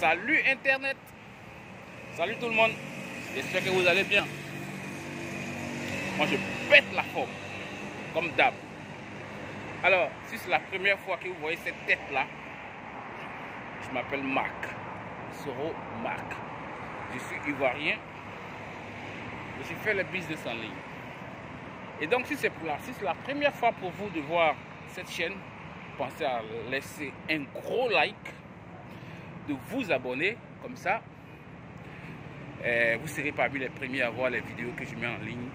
Salut Internet. Salut tout le monde. J'espère que vous allez bien. Moi je pète la forme, comme d'hab. Alors, si c'est la première fois que vous voyez cette tête-là, je m'appelle Marc. Soro Marc. Je suis ivoirien. Je suis fait le business en ligne. Et donc, si c'est la première fois pour vous de voir cette chaîne, pensez à laisser un gros like, de vous abonner, comme ça, vous serez parmi les premiers à voir les vidéos que je mets en ligne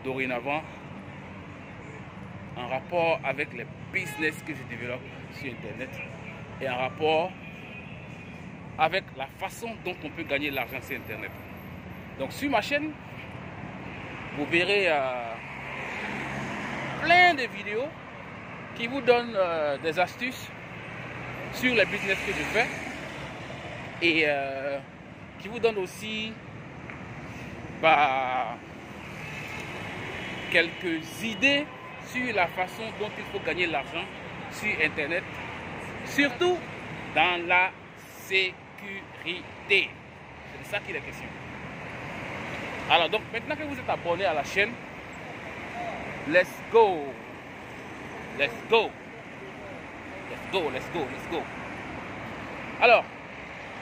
dorénavant, en rapport avec les business que je développe sur Internet et en rapport avec la façon dont on peut gagner de l'argent sur Internet. Donc sur ma chaîne, vous verrez plein de vidéos qui vous donnent des astuces sur les business que je fais et qui vous donnent aussi quelques idées sur la façon dont il faut gagner de l'argent sur Internet, surtout dans la sécurité. C'est de ça qu'il est question. Alors donc maintenant que vous êtes abonné à la chaîne, let's go. Let's go. Let's go, let's go, let's go. Alors,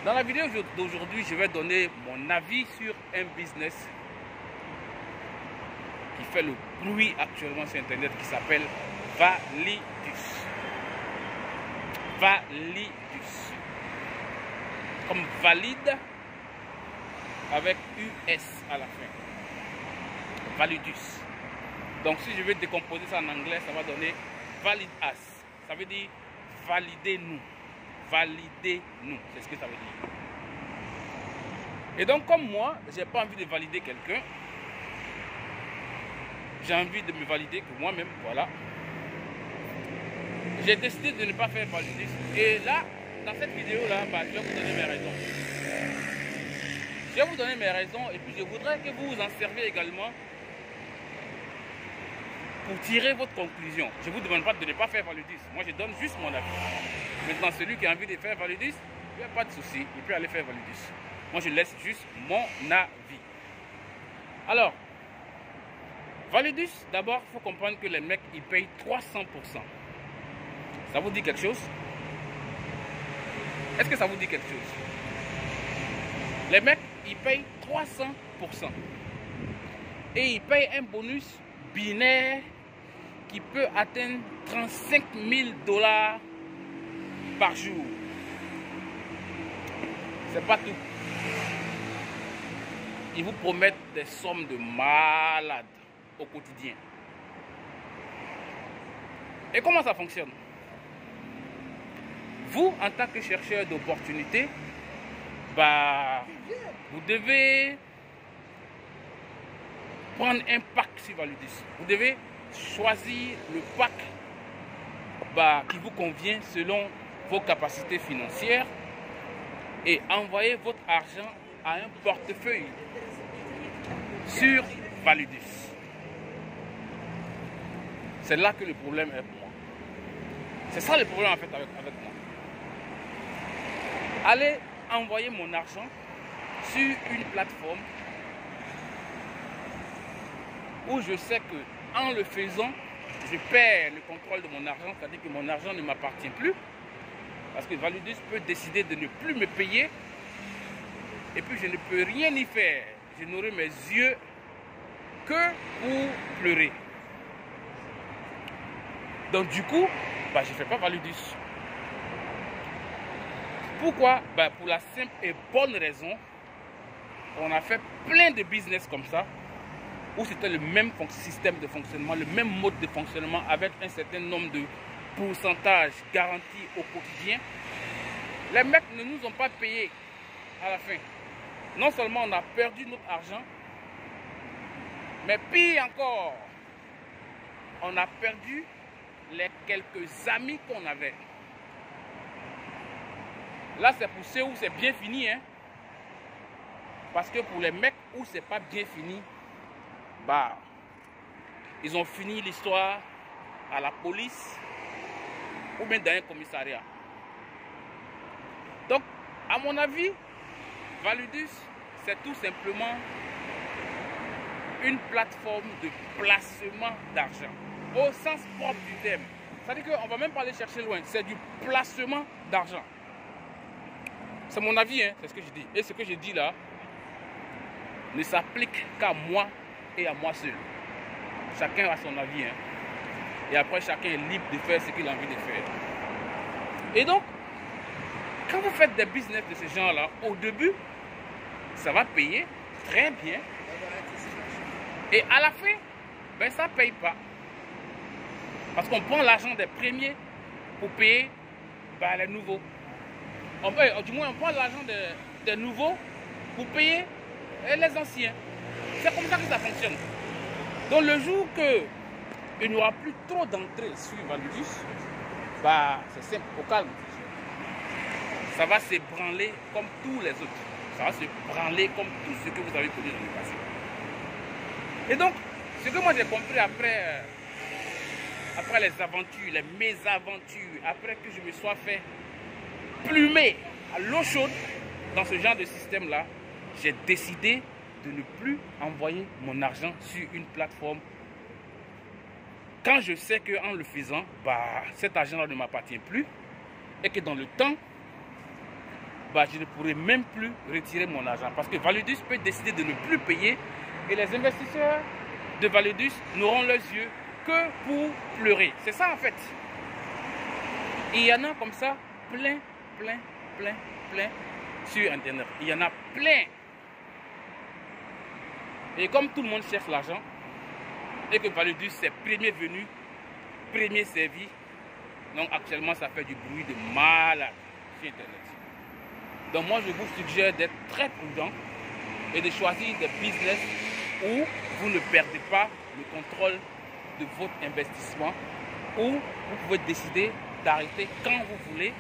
dans la vidéo d'aujourd'hui, je vais donner mon avis sur un business qui fait le bruit actuellement sur Internet, qui s'appelle Validus. Validus. Comme valide avec US à la fin. Validus. Donc si je vais décomposer ça en anglais, ça va donner valid us. Ça veut dire validez-nous. Validez-nous. C'est ce que ça veut dire. Et donc comme moi, j'ai pas envie de valider quelqu'un. J'ai envie de me valider que moi-même, voilà. J'ai décidé de ne pas faire valider. Et là, dans cette vidéo-là, je vais vous donner mes raisons. Je vais vous donner mes raisons et puis je voudrais que vous vous en servez également pour tirer votre conclusion. Je ne vous demande pas de ne pas faire Validus. Moi, je donne juste mon avis. Maintenant, celui qui a envie de faire Validus, il n'y a pas de souci. Il peut aller faire Validus. Moi, je laisse juste mon avis. Alors, Validus, d'abord, il faut comprendre que les mecs, ils payent 300%. Ça vous dit quelque chose? Est-ce que ça vous dit quelque chose? Les mecs, ils payent 300%. Et ils payent un bonus binaire qui peut atteindre 35 000 $ par jour. C'est pas tout. Ils vous promettent des sommes de malades au quotidien. Et comment ça fonctionne? Vous, en tant que chercheur d'opportunités, vous devez prendre un pack sur Validus. Vous devez choisir le pack qui vous convient selon vos capacités financières et envoyer votre argent à un portefeuille sur Validus. C'est là que le problème est pour moi. C'est ça le problème en fait avec moi. Allez envoyer mon argent sur une plateforme où je sais que en le faisant, je perds le contrôle de mon argent, c'est-à-dire que mon argent ne m'appartient plus, parce que Validus peut décider de ne plus me payer, et puis je ne peux rien y faire. Je n'aurai mes yeux que pour pleurer. Donc du coup, je ne fais pas Validus. Pourquoi? Pour la simple et bonne raison, on a fait plein de business comme ça, où c'était le même système de fonctionnement, le même mode de fonctionnement avec un certain nombre de pourcentages garantis au quotidien. Les mecs ne nous ont pas payés à la fin. Non seulement on a perdu notre argent, mais pire encore, on a perdu les quelques amis qu'on avait. Là, c'est pour ceux où c'est bien fini, hein. Parce que pour les mecs où c'est pas bien fini, ils ont fini l'histoire à la police ou bien dans un commissariat. Donc, À mon avis, Validus, c'est tout simplement une plateforme de placement d'argent, au sens propre du terme. C'est-à-dire qu'on ne va même pas aller chercher loin, c'est du placement d'argent. C'est mon avis, hein, c'est ce que je dis. Et ce que je dis là ne s'applique qu'à moi et à moi seul. Chacun a son avis. Hein. Et après, chacun est libre de faire ce qu'il a envie de faire. Et donc, quand vous faites des business de ce genre-là, au début, ça va payer très bien. Et à la fin, ben, ça ne paye pas. Parce qu'on prend l'argent des premiers pour payer ben, les nouveaux. Du moins, on prend l'argent des nouveaux pour payer les anciens. C'est comme ça que ça fonctionne. Donc le jour qu'il n'y aura plus trop d'entrées sur Validus, bah, c'est simple, au calme. Ça va s'ébranler comme tous les autres. Ça va se branler comme tout ce que vous avez connu dans le passé. Et donc, ce que moi j'ai compris après les aventures, les mésaventures, après que je me sois fait plumer à l'eau chaude dans ce genre de système-là, j'ai décidé de ne plus envoyer mon argent sur une plateforme quand je sais qu'en le faisant, bah, cet argent-là ne m'appartient plus et que dans le temps, bah, je ne pourrai même plus retirer mon argent parce que Validus peut décider de ne plus payer et les investisseurs de Validus n'auront leurs yeux que pour pleurer. C'est ça en fait. Et il y en a comme ça plein sur Internet. Il y en a plein. Et comme tout le monde cherche l'argent, et que Validus c'est premier venu, premier servi, donc actuellement ça fait du bruit de malade sur Internet. Donc moi je vous suggère d'être très prudent et de choisir des business où vous ne perdez pas le contrôle de votre investissement, où vous pouvez décider d'arrêter quand vous voulez,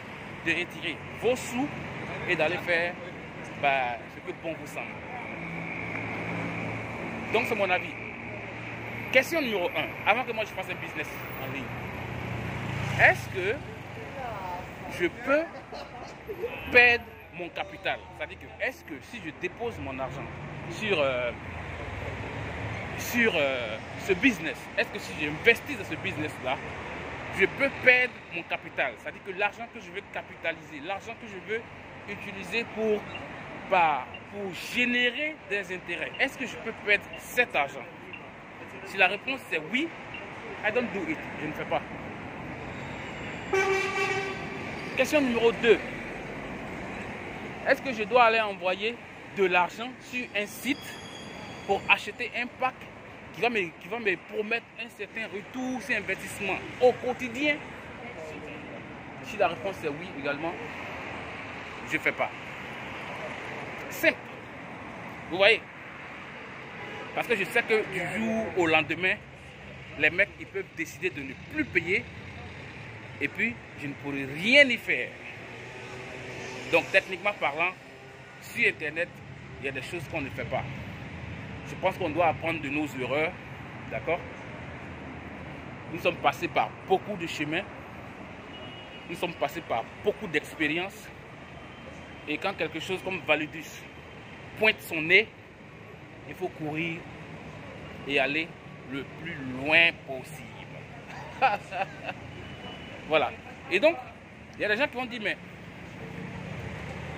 de retirer vos sous et d'aller faire bah, ce que bon vous semble. Donc c'est mon avis. Question numéro 1, avant que moi je fasse un business en ligne. Est-ce que je peux perdre mon capital? C'est-à-dire que est-ce que si je dépose mon argent sur ce business, est-ce que si j'investis dans ce business-là, je peux perdre mon capital? C'est-à-dire que l'argent que je veux capitaliser, l'argent que je veux utiliser pour générer des intérêts, est-ce que je peux perdre cet argent? Si la réponse c'est oui, I don't do it, je ne fais pas. Question numéro 2. Est-ce que je dois aller envoyer de l'argent sur un site pour acheter un pack qui va me promettre un certain retour sur investissement au quotidien? Si la réponse est oui également, je ne fais pas. Simple. Vous voyez? Parce que je sais que du jour au lendemain, les mecs ils peuvent décider de ne plus payer et puis je ne pourrai rien y faire. Donc techniquement parlant, sur Internet, il y a des choses qu'on ne fait pas. Je pense qu'on doit apprendre de nos erreurs, d'accord? Nous sommes passés par beaucoup de chemins, nous sommes passés par beaucoup d'expériences et quand quelque chose comme Validus pointe son nez, il faut courir et aller le plus loin possible. Voilà. Et donc, il y a des gens qui vont dire, mais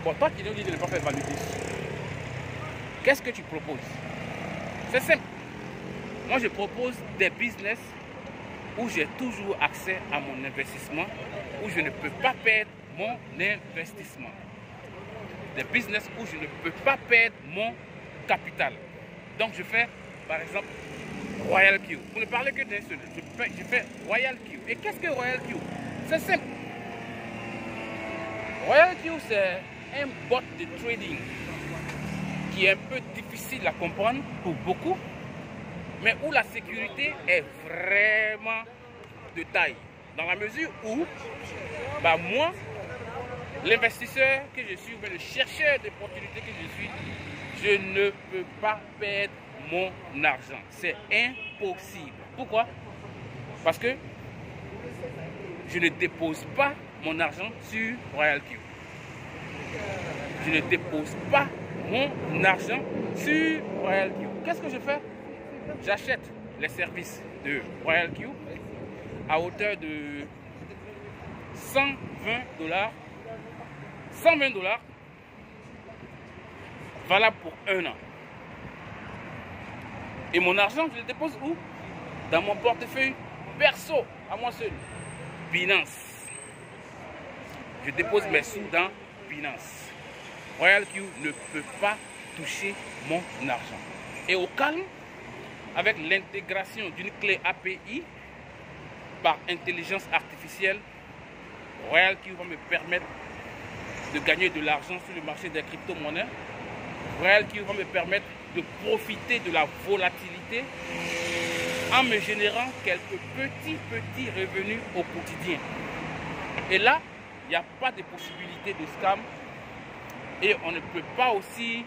bon, toi qui nous dis de ne pas faire Validus, qu'est-ce que tu proposes? C'est simple. Moi, je propose des business où j'ai toujours accès à mon investissement, où je ne peux pas perdre mon investissement. Des business où je ne peux pas perdre mon capital. Donc je fais par exemple Royal Q. Pour ne parler que d'un seul, je fais Royal Q. Et qu'est-ce que Royal Q? C'est simple. Royal Q c'est un bot de trading qui est un peu difficile à comprendre pour beaucoup, mais où la sécurité est vraiment de taille. Dans la mesure où bah, moi, l'investisseur que je suis, ou le chercheur d'opportunités que je suis, je ne peux pas perdre mon argent. C'est impossible. Pourquoi? Parce que je ne dépose pas mon argent sur Royal Q. je ne dépose pas mon argent sur Royal Q. Qu'est-ce que je fais? J'achète les services de Royal Q à hauteur de 120 $, 120 $, valable pour 1 an. Et mon argent, je le dépose où? Dans mon portefeuille perso, à moi seul. Binance. Je dépose mes sous dans Binance. Royal Q ne peut pas toucher mon argent. Et au calme, avec l'intégration d'une clé API par intelligence artificielle, Royal Q va me permettre de gagner de l'argent sur le marché des crypto-monnaies. Royal Q va me permettre de profiter de la volatilité en me générant quelques petits revenus au quotidien. Et là, il n'y a pas de possibilité de scam et on ne peut pas aussi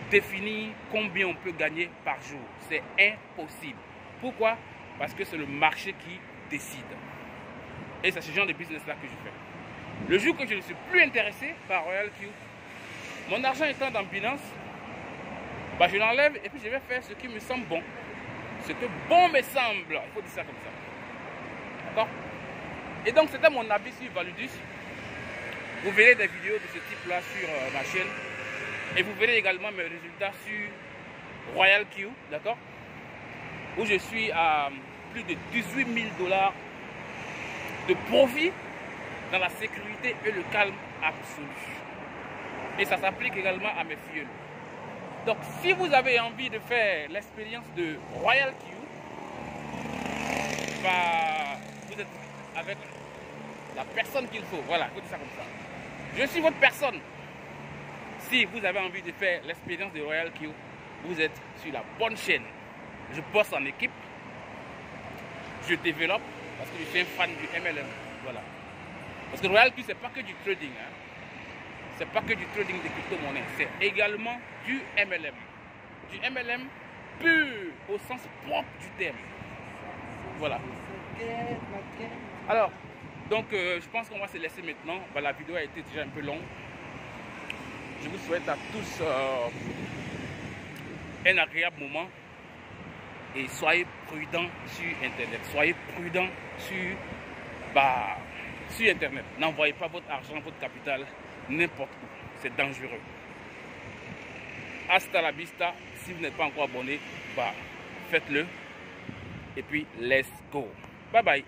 définir combien on peut gagner par jour. C'est impossible. Pourquoi? Parce que c'est le marché qui décide. Et c'est ce genre de business-là que je fais. Le jour que je ne suis plus intéressé par Royal Q, mon argent étant dans Binance, bah je l'enlève et puis je vais faire ce qui me semble bon. Ce que bon me semble. Il faut dire ça comme ça. D'accord? Et donc c'était mon avis sur Validus. Vous verrez des vidéos de ce type-là sur ma chaîne. Et vous verrez également mes résultats sur Royal Q, d'accord? Où je suis à plus de 18 000 $ de profit dans la sécurité et le calme absolu. Et ça s'applique également à mes filles. Donc si vous avez envie de faire l'expérience de Royal Q, bah, vous êtes avec la personne qu'il faut. Voilà, je dis ça comme ça. Je suis votre personne. Si vous avez envie de faire l'expérience de Royal Q, vous êtes sur la bonne chaîne. Je bosse en équipe. Je développe parce que je suis un fan du MLM. Voilà. Parce que Royal Q, c'est pas que du trading. Hein. C'est pas que du trading de crypto-monnaies. C'est également du MLM. Du MLM pur au sens propre du terme. Voilà. Alors, donc je pense qu'on va se laisser maintenant. Bah, la vidéo a été déjà un peu longue. Je vous souhaite à tous un agréable moment. Et soyez prudents sur Internet. Soyez prudents sur Internet. N'envoyez pas votre argent, votre capital n'importe où. C'est dangereux. Hasta la vista. Si vous n'êtes pas encore abonné, bah, faites-le. Et puis, let's go. Bye bye.